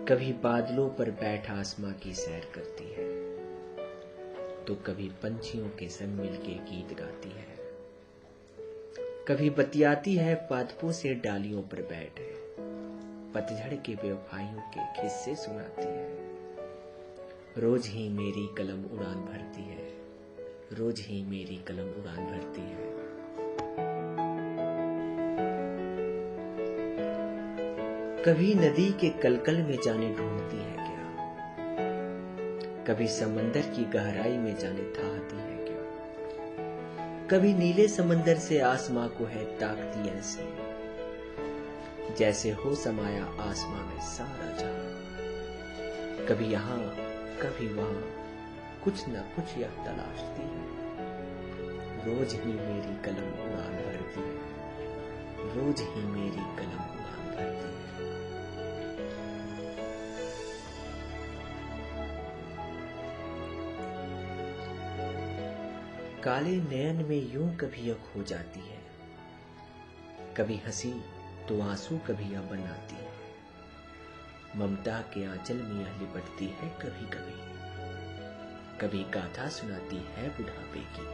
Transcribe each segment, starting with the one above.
कभी बादलों पर बैठ आसमां की सैर करती है, तो कभी पंछियों के संग मिलके गीत गाती है। कभी बतियाती है पादपों से डालियों पर बैठे, पतझड़ के बेवफाइयों के किस्से सुनाती है। रोज ही मेरी कलम उड़ान भरती है, रोज ही मेरी कलम उड़ान भरती है। कभी नदी के कलकल में जाने ढूंढती है क्या, कभी समंदर की गहराई में जाने थाहती है क्या। कभी नीले समंदर से आसमां को है ताकती ऐसे, जैसे हो समाया आसमां में सारा जहां। कभी यहाँ कभी वहां कुछ न कुछ यह तलाशती है। रोज ही मेरी कलम उड़ान भरती है, रोज ही मेरी कलम उड़ान भरती है। काले नयन में यूं कभी यह खो जाती है, कभी हंसी तो आंसू कभी यह बनाती है। ममता के आंचल में यह लिपटती है कभी कभी, कभी गाथा सुनाती है बुढ़ापे की।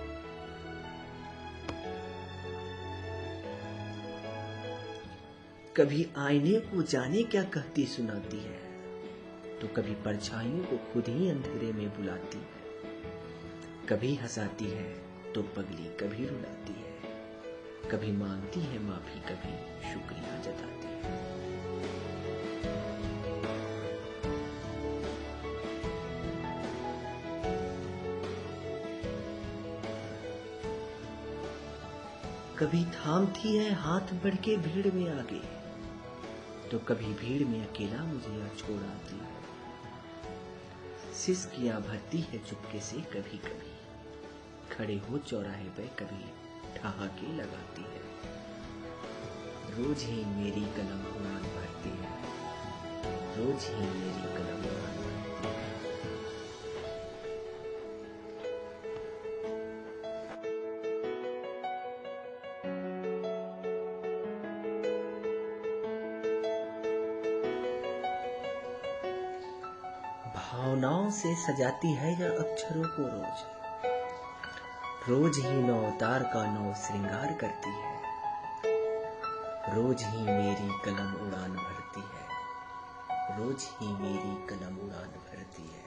कभी आईने को जाने क्या कहती सुनाती है, तो कभी परछाइयों को खुद ही अंधेरे में बुलाती है। कभी हंसाती है तो पगली कभी रुलाती है, कभी मांगती है माफी कभी शुक्रिया जताती है। कभी थामती है हाथ बढ़ के भीड़ में आगे, तो कभी भीड़ में अकेला मुझे यह छोड़ आती है। सिसकियां भरती है चुपके से कभी कभी, खड़े हो चौराहे पे कभी ठहाके लगाती है। रोज ही मेरी कलम उड़ान भरती है, रोज ही मेरी कलम उड़ान भरती है। भावनाओं से सजाती है यह अक्षरों को रोज, रोज ही नौ अवतार का नौ श्रृंगार करती है। रोज ही मेरी कलम उड़ान भरती है, रोज ही मेरी कलम उड़ान भरती है।